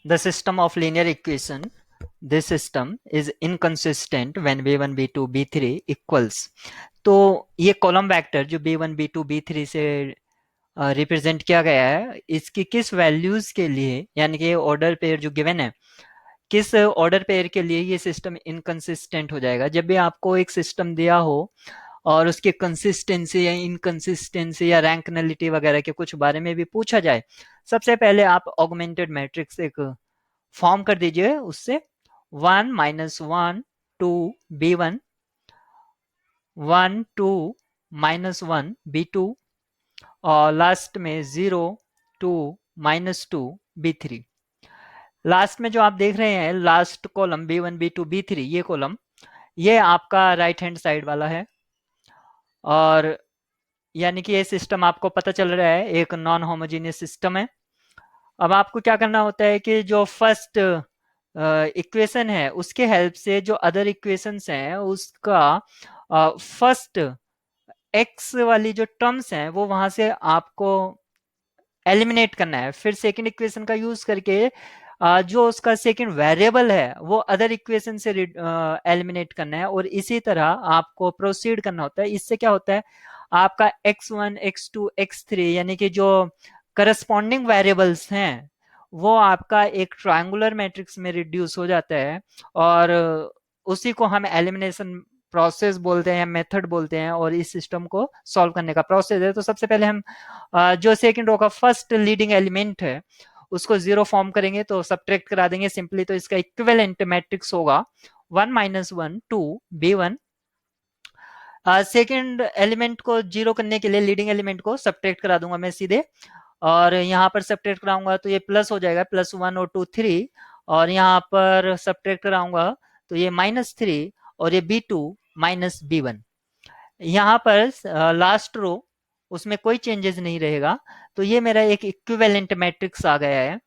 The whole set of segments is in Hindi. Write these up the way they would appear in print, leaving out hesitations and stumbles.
The system of linear equation, this system is inconsistent when b1 b2 b3 equals. तो ये कॉलम वेक्टर जो b1 b2 b3 से रिप्रेजेंट किया गया है, इसकी किस वैल्यूज के लिए, यानी कि ऑर्डर पेयर जो गिवन है, किस ऑर्डर पेयर के लिए ये सिस्टम इनकंसिस्टेंट हो जाएगा। जब भी आपको एक सिस्टम दिया हो और उसकी कंसिस्टेंसी या इनकंसिस्टेंसी या रैंक नलिटी वगैरह के कुछ बारे में भी पूछा जाए, सबसे पहले आप ऑगमेंटेड मैट्रिक्स एक फॉर्म कर दीजिए उससे। 1 - 1 2 b1, 1 2 - 1 b2 और लास्ट में 0 2 - 2 b3। लास्ट में जो आप देख रहे हैं last column b1 b2 b3, ये कॉलम ये आपका राइट हैंड साइड वाला है। और यानी कि ये सिस्टम आपको पता चल रहा है एक नॉन होमोजीनियस सिस्टम है। अब आपको क्या करना होता है कि जो फर्स्ट इक्वेशन है उसके हेल्प से जो अदर इक्वेशंस हैं उसका फर्स्ट एक्स वाली जो टर्म्स हैं वो वहां से आपको एलिमिनेट करना है। फिर सेकंड इक्वेशन का यूज करके जो उसका सेकंड वेरिएबल है वो अदर इक्वेशन से एलिमिनेट करना है, और इसी तरह आपको प्रोसीड करना होता है। इससे क्या होता है, आपका x1 x2 x3 यानी कि जो करस्पॉन्डिंग वेरिएबल्स हैं वो आपका एक ट्रायंगुलर मैट्रिक्स में रिड्यूस हो जाता है। और उसी को हम एलिमिनेशन प्रोसेस बोलते हैं, मेथड बोलते हैं, और इस सिस्टम को सॉल्व करने का प्रोसेस है। तो सबसे पहले हम जो सेकंड रो का फर्स्ट लीडिंग एलिमेंट है उसको जीरो फॉर्म करेंगे, तो सब्ट्रैक्ट करा देंगे सिंपली। तो इसका इक्विवेलेंट मैट्रिक्स होगा 1 - 1 2 b1। सेकंड एलिमेंट को जीरो करने के लिए लीडिंग एलिमेंट को सब्ट्रैक्ट करा दूंगा मैं सीधे, और यहाँ पर सब्ट्रैक्ट कराऊंगा तो ये प्लस हो जाएगा, +1 और 2 3। और यहाँ पर सब्ट्रैक्ट कराऊंगा तो ये -3, और ये b2 - b1। यहाँ पर लास्ट रो उसमें कोई चेंजेस नहीं रहेगा। तो ये मेरा एक इक्विवेलेंट मैट्रिक्स आ गया है,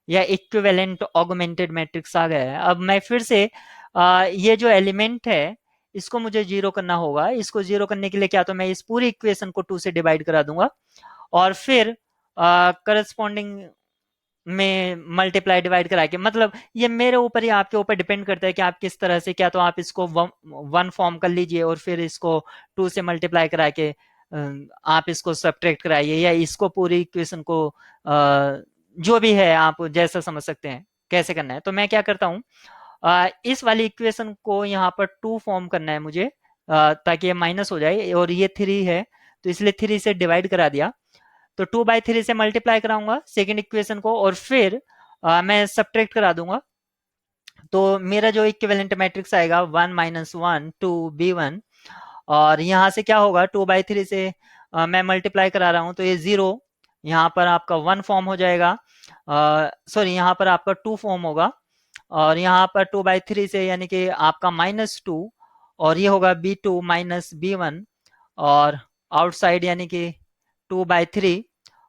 या इक्विवेलेंट ऑगमेंटेड मैट्रिक्स आ गया है। अब मैं फिर से ये जो एलिमेंट है इसको मुझे जीरो करना होगा। इसको जीरो करने के लिए क्या, तो मैं इस पूरी इक्वेशन को 2 से डिवाइड करा दूंगा, और फिर करस्पॉन्डिंग में मल्टीप्लाई डिवाइड करा के, मतलब ये मेरे ऊपर या आपके ऊपर डिपेंड करता है कि आप किस तरह से, क्या तो आप इसको वन फॉर्म कर लीजिए और फिर इसको 2 से मल्टीप्लाई करा के आप इसको सब्ट्रैक्ट कराइए, या इसको पूरी इक्वेशन को जो भी है आप जैसा समझ सकते हैं कैसे करना है। तो मैं क्या करता हूँ, इस वाली इक्वेशन को यहाँ पर 2 फॉर्म करना है मुझे, ताकि ये माइनस हो जाए, और ये 3 है तो इसलिए 3 से डिवाइड करा दिया। तो 2/3 से मल्टीप्लाई कराऊंगा सेकेंड इक्वेशन को, और फिर मैं सब्ट्रैक्ट करा दूंगा। तो मेरा जो इक्विवेलेंट मैट्रिक्स आएगा 1 - 1 2 b1। और यहाँ से क्या होगा, 2/3 से मैं मल्टीप्लाई करा रहा हूँ तो ये 0, यहाँ पर आपका 1 फॉर्म हो जाएगा, सॉरी यहाँ पर आपका 2 फॉर्म होगा, और यहाँ पर 2/3 से यानी कि आपका -2, और ये होगा b2 - b1, और आउटसाइड यानी कि 2/3,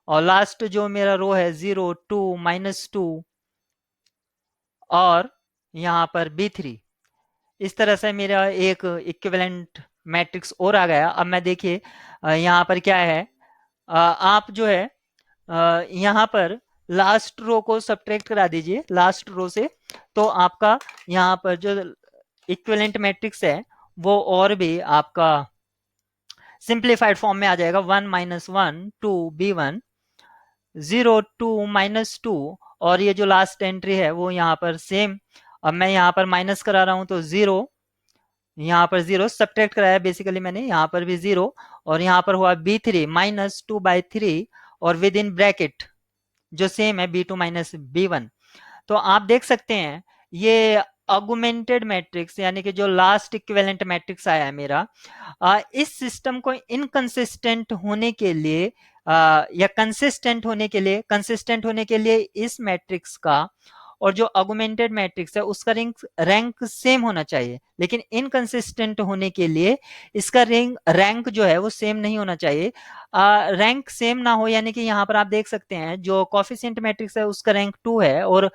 और लास्ट जो मेरा रो है 0 2 - 2, और यहाँ पर b3। इस तरह से मेरा एक इक्विवेलेंट मैट्रिक्स और आ गया। अब मैं देखिए यहाँ पर क्या है, आप जो है यहाँ पर लास्ट रो को सब्ट्रैक्ट करा दीजिए लास्ट रो से, तो आपका यहाँ पर जो इक्विवेलेंट मैट्रिक्स है वो और भी आपका सिंप्लीफाइड फॉर्म में आ जाएगा। 1 - 1 2 b1, 0 2 - 2, और ये जो लास्ट एंट्री है वो यहाँ पर सेम। अब मैं यहाँ पर माइनस करा रहा हूँ तो 0, यहाँ पर 0 सब्ट्रैक्ट कराया बेसिकली मैंने, यहाँ पर भी 0, और यहाँ पर हुआ b3 -2/3, और विद इन ब्रैकेट जो सेम है b2 - b1। तो आप देख सकते हैं ये ऑगमेंटेड मैट्रिक्स यानी कि जो लास्ट इक्विवेलेंट मैट्रिक्स आया है मेरा, इस सिस्टम को इनकंसिस्टेंट होने के लिए या कंसिस्टेंट होने के लिए इस मैट्रिक्स का और जो ऑगमेंटेड मैट्रिक्स है उसका रैंक सेम होना चाहिए, लेकिन इनकंसिस्टेंट होने के लिए इसका रैंक जो है वो सेम नहीं होना चाहिए। रैंक सेम ना हो, यानी कि यहाँ पर आप देख सकते हैं जो कॉफिशिएंट मैट्रिक्स है उसका रैंक 2 है, और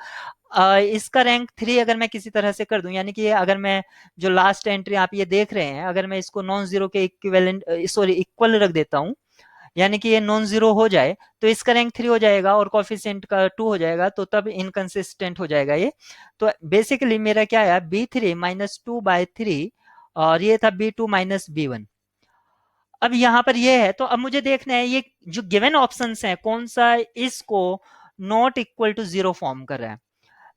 इसका रैंक 3 अगर मैं किसी तरह से कर दूं, यानी कि अगर मैं जो लास्ट एंट्री आप ये देख रहे हैं, अगर मैं इसको नॉन जीरो के इक्विवेलेंट सॉरी इक्वल रख देता हूं, यानी कि ये नॉन जीरो हो जाए तो इसका रैंक 3 हो जाएगा और कोफिशिएंट का 2 हो जाएगा, तो तब इनकंसिस्टेंट हो जाएगा ये। तो बेसिकली मेरा क्या आया, B3 माइनस 2/3 और ये था B2 माइनस B1। अब यहाँ पर ये है, तो अब मुझे देखना है ये जो गिवन ऑप्शंस हैं कौन सा इसको not equal to zero form कर रहा है।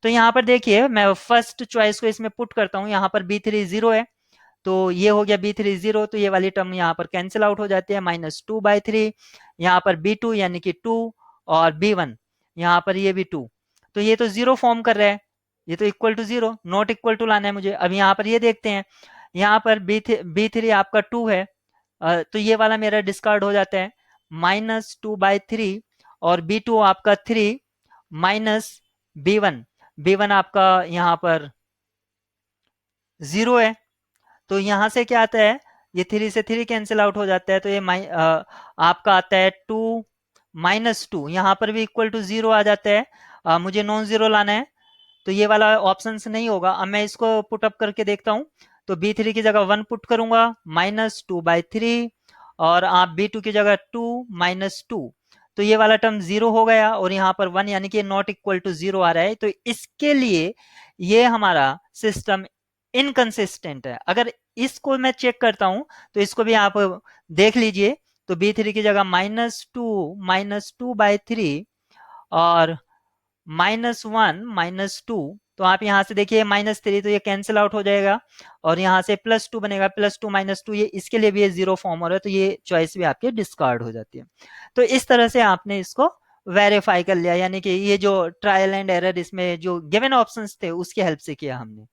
तो यहाँ पर देखिए मैं फर्स्ट चॉइस को इसमें पुट करता हूँ, यहाँ पर B3 जीरो है तो ये हो गया B3 जीरो, तो ये वाली टर्म यहाँ पर कैंसिल आउट हो जाती है, -2/3। यहाँ पर B2 यानी कि 2 और B1 यहाँ पर ये भी 2, तो ये तो जीरो फॉर्म कर रहा है, ये तो equal to zero, not equal to लाना है मुझे। अब यहाँ पर ये देखते हैं, यहाँ पर B3 आपका 2 है, तो ये वाला मेरा डिस्कार्ड हो जाता है, -2/3 और B2 आपका 3 माइनस B1 आपका यहाँ पर जीरो है, तो यहाँ से क्या आता है, ये 3 से 3 कैंसिल आउट हो जाता है, तो ये आपका आता है 2 -2, यहाँ पर भी इक्वल टू जीरो आ जाता है। मुझे नॉन जीरो लाना है, तो ये वाला ऑप्शन नहीं होगा। अब मैं इसको पुट अप करके देखता हूँ, तो B3 की जगह 1 पुट करूंगा, -2/3 और आप B2 की जगह 2 -2, तो ये वाला टर्म जीरो हो गया और यहाँ पर 1 यानी कि नॉट इक्वल टू जीरो आ रहा है, तो इसके लिए ये हमारा सिस्टम इनकंसिस्टेंट है। अगर इसको मैं चेक करता हूं तो इसको भी आप देख लीजिए, तो B3 की जगह -2/3 और -1 -2, तो आप यहाँ से देखिए -3 तो ये कैंसिल आउट हो जाएगा और यहाँ से +2 बनेगा, +2 -2 ये इसके लिए भी ये जीरो फॉर्म हो रहा है, तो ये चॉइस भी आपकी डिस्कार्ड हो जाती है। तो इस तरह से आपने इसको वेरीफाई कर लिया, यानी कि ये जो ट्रायल एंड एरर इसमें जो गिवन ऑप्शंस थे उसकी हेल्प से किया हमने।